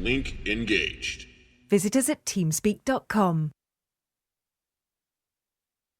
Link engaged. Visit us at TeamSpeak.com.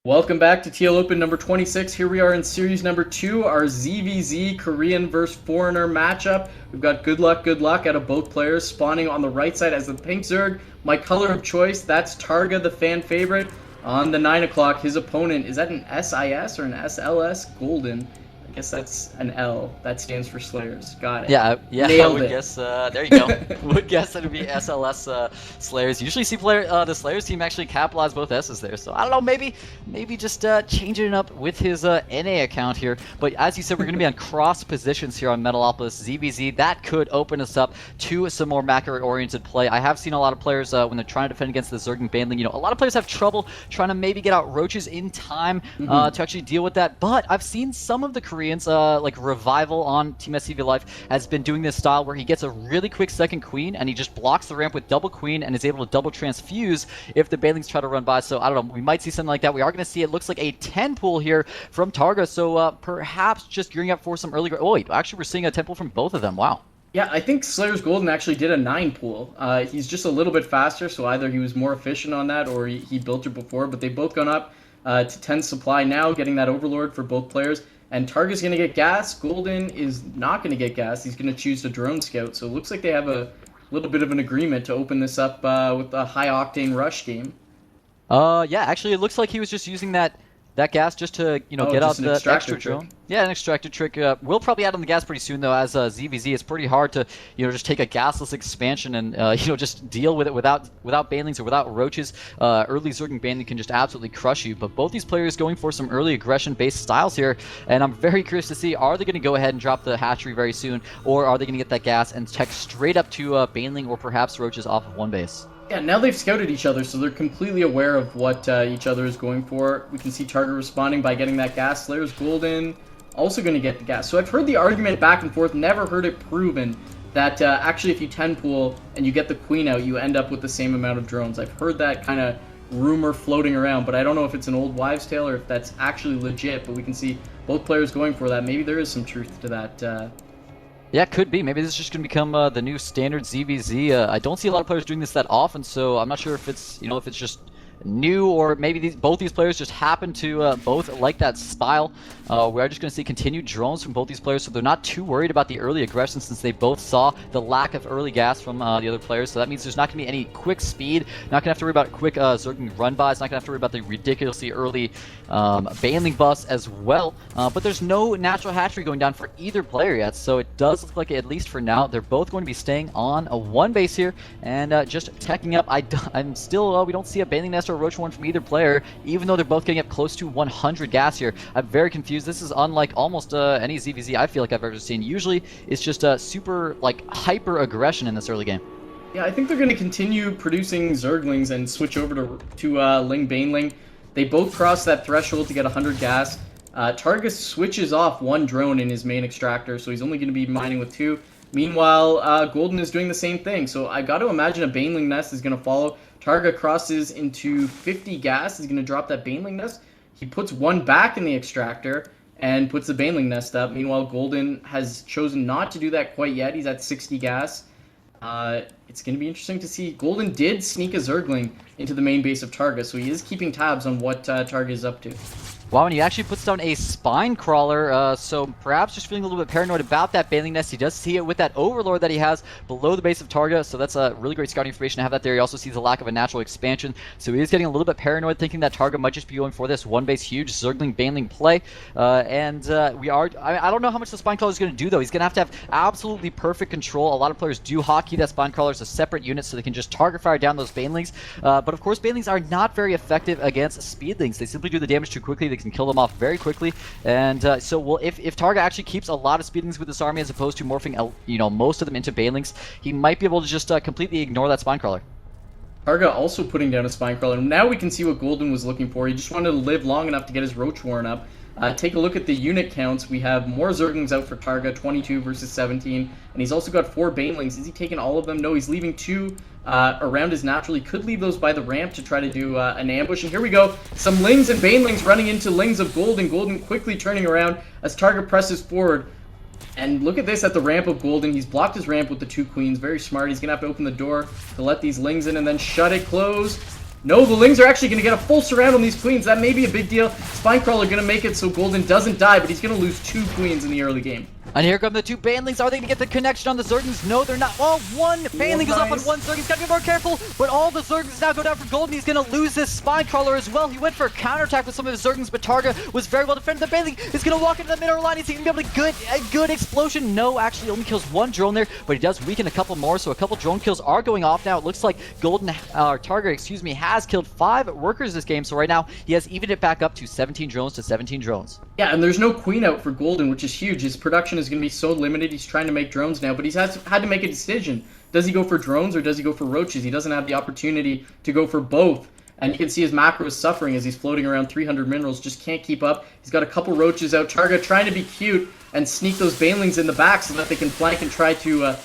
Welcome back to TL Open number 26. Here we are in series number 2, our ZVZ Korean versus Foreigner matchup. We've got good luck out of both players. Spawning on the right side as the pink Zerg, my color of choice. That's TargA, the fan favorite. On the 9 o'clock, his opponent, is that an SIS or an SLS? Golden. I guess that's an L. That stands for Slayers. Got it. Yeah, Nailed I would it. guess, there you go. Would guess that it would be SLS Slayers. Usually see the Slayers team actually capitalize both S's there, so I don't know, maybe just changing it up with his NA account here. But as you said, we're going to be on cross positions here on Metalopolis ZVZ. That could open us up to some more macro-oriented play. I have seen a lot of players, when they're trying to defend against the Zerg and Baneling, a lot of players have trouble trying to maybe get out roaches in time to actually deal with that. But I've seen some of the Koreans, like Revival on Team SCV Life, has been doing this style where he gets a really quick second queen and he just blocks the ramp with double queen and is able to double transfuse if the Banelings try to run by. So I don't know, we might see something like that. We are going to see, it looks like a 10 pool here from TargA, so perhaps just gearing up for some early... Oh wait, actually we're seeing a 10 pool from both of them. Wow. Yeah, I think SlayerSGolden actually did a 9 pool. He's just a little bit faster, so either he was more efficient on that or he built it before, but they've both gone up to 10 supply now, getting that Overlord for both players. And TargA's going to get gas. Golden is not going to get gas. He's going to choose to drone scout. So it looks like they have a little bit of an agreement to open this up with a high-octane rush game. Yeah, actually it looks like he was just using that gas just to, get out the extra drone. Yeah, an extractor trick. We'll probably add on the gas pretty soon, though, as ZVZ. It's pretty hard to, just take a gasless expansion and, just deal with it without Banelings or without roaches. Early Zerg and Baneling can just absolutely crush you. But both these players going for some early aggression-based styles here, and I'm very curious to see, are they going to go ahead and drop the hatchery very soon, or are they going to get that gas and tech straight up to Baneling or perhaps roaches off of one base? Yeah, now they've scouted each other, so they're completely aware of what each other is going for. We can see TargA responding by getting that gas. SlayerSGolden also going to get the gas. So I've heard the argument back and forth, never heard it proven, that actually if you 10 pool and you get the queen out, you end up with the same amount of drones. I've heard that kind of rumor floating around, but I don't know if it's an old wives' tale or if that's actually legit, but we can see both players going for that. Maybe there is some truth to that. Yeah, it could be. Maybe this is just going to become the new standard ZVZ. I don't see a lot of players doing this that often, so I'm not sure if it's, if it's just new or maybe both these players just happen to both like that style. We are just going to see continued drones from both these players, so they're not too worried about the early aggression since they both saw the lack of early gas from the other players. So that means there's not going to be any quick speed, not going to have to worry about quick Zerg run-bys, not going to have to worry about the ridiculously early Baneling buffs as well. But there's no natural hatchery going down for either player yet, so it does look like, at least for now, they're both going to be staying on a one base here and just teching up. I'm still, we don't see a Baneling nest or a roach one from either player, even though they're both getting up close to 100 gas here. I'm very confused. This is unlike almost any ZVZ I feel like I've ever seen. Usually it's just super hyper aggression in this early game. Yeah, I think they're going to continue producing Zerglings and switch over to Ling Baneling. They both cross that threshold to get 100 gas. TargA switches off one drone in his main extractor, so he's only going to be mining with 2. Meanwhile, Golden is doing the same thing, so I got to imagine a Baneling nest is going to follow. TargA crosses into 50 gas. He's going to drop that Baneling nest. He puts one back in the extractor and puts the Baneling nest up. Meanwhile, Golden has chosen not to do that quite yet. He's at 60 gas. It's going to be interesting to see. Golden did sneak a Zergling into the main base of TargA, so he is keeping tabs on what TargA is up to. Wow, and he actually puts down a spine crawler, so perhaps just feeling a little bit paranoid about that Baneling nest. He does see it with that Overlord that he has below the base of TargA, so that's a really great scouting information to have that there. He also sees the lack of a natural expansion, so he is getting a little bit paranoid, thinking that TargA might just be going for this one base huge Zergling Baneling play. I don't know how much the spine crawler is going to do, though. He's going to have absolutely perfect control. A lot of players do hotkey that spine crawler as a separate unit so they can just target fire down those Banelings, but of course Banelings are not very effective against Speedlings. They simply do the damage too quickly. They can kill them off very quickly, and if TargA actually keeps a lot of Speedlings with this army as opposed to morphing most of them into Banelings, he might be able to just completely ignore that spine crawler. TargA also putting down a spine crawler. Now we can see what Golden was looking for. He just wanted to live long enough to get his Roach Warren up. Take a look at the unit counts. We have more Zerglings out for TargA, 22 versus 17, and he's also got 4 Banelings. Is he taking all of them? No, he's leaving 2 around his natural. He could leave those by the ramp to try to do an ambush, and here we go. Some Lings and Banelings running into Lings of Golden. Golden quickly turning around as TargA presses forward. And look at this at the ramp of Golden. He's blocked his ramp with the 2 queens. Very smart. He's going to have to open the door to let these lings in and then shut it close. No, the lings are actually going to get a full surround on these queens. That may be a big deal. Spinecrawler going to make it so Golden doesn't die, but he's going to lose 2 queens in the early game. And here come the 2 Banelings. Are they going to get the connection on the Zerglings? No, they're not. Oh, one Baneling goes off on one Zerg. He's got to be more careful. But all the Zerglings now go down for Golden. He's going to lose this Spinecrawler as well. He went for a counterattack with some of his Zerglings, but TargA was very well defended. The Baneling is going to walk into the middle line. He's going to be able to get a good explosion. No, actually only kills 1 drone there, but he does weaken a couple more. So a couple drone kills are going off now. It looks like TargA, excuse me, has killed 5 workers this game. So right now he has evened it back up to 17 drones to 17 drones. Yeah, and there's no queen out for Golden, which is huge. His production is going to be so limited. He's trying to make drones now, but he's had to make a decision. Does he go for drones or does he go for roaches? He doesn't have the opportunity to go for both. And you can see his macro is suffering as he's floating around 300 minerals. Just can't keep up. He's got a couple roaches out. TargA trying to be cute and sneak those banelings in the back so that they can flank and try to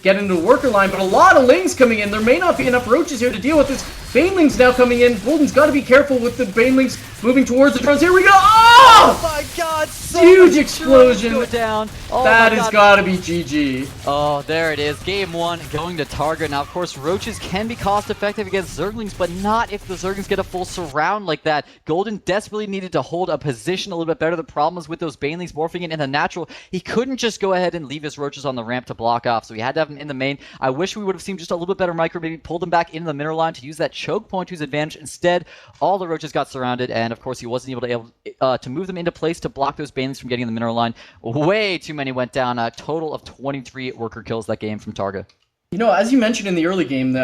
get into the worker line, but a lot of lings coming in. There may not be enough roaches here to deal with this. Banelings now coming in. Golden's got to be careful with the banelings moving towards the drones. Here we go! Oh! Oh my god! So huge explosion! Go down. Oh that has got to be GG. Oh, there it is. Game 1 going to TargA. Now, of course, roaches can be cost-effective against Zerglings, but not if the Zerglings get a full surround like that. Golden desperately needed to hold a position a little bit better. The problem was with those banelings morphing it into natural. He couldn't just go ahead and leave his roaches on the ramp to block off, so he had to have them in the main. I wish we would have seen just a little bit better micro, maybe pull them back into the mineral line to use that choke point to his advantage. Instead, all the roaches got surrounded, and of course, he wasn't able to move them into place to block those banelings from getting in the mineral line. Way too many went down. A total of 23 worker kills that game from TargA. You know, as you mentioned in the early game,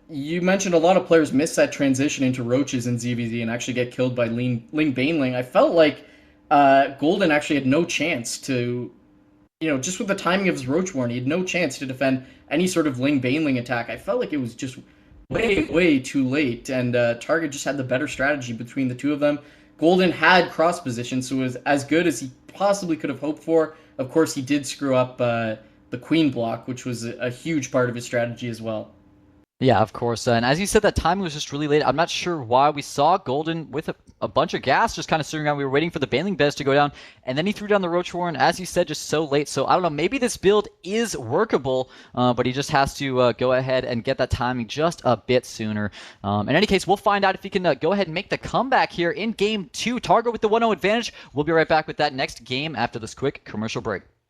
you mentioned a lot of players miss that transition into roaches in ZVZ and actually get killed by Ling Baneling. I felt like Golden actually had no chance to, just with the timing of his Roach Warren, he had no chance to defend any sort of Ling Baneling attack. I felt like it was just way too late, and TargA just had the better strategy between the two of them. Golden had cross position, so it was as good as he possibly could have hoped for. Of course, he did screw up the queen block, which was a huge part of his strategy as well. Yeah, of course. And as you said, that timing was just really late. I'm not sure why we saw Golden with a bunch of gas just kind of sitting around. We were waiting for the Baneling Bez to go down, and then he threw down the Roach Warren, as you said, just so late. So I don't know, maybe this build is workable, but he just has to go ahead and get that timing just a bit sooner. In any case, we'll find out if he can go ahead and make the comeback here in Game 2. TargA with the 1-0 advantage. We'll be right back with that next game after this quick commercial break.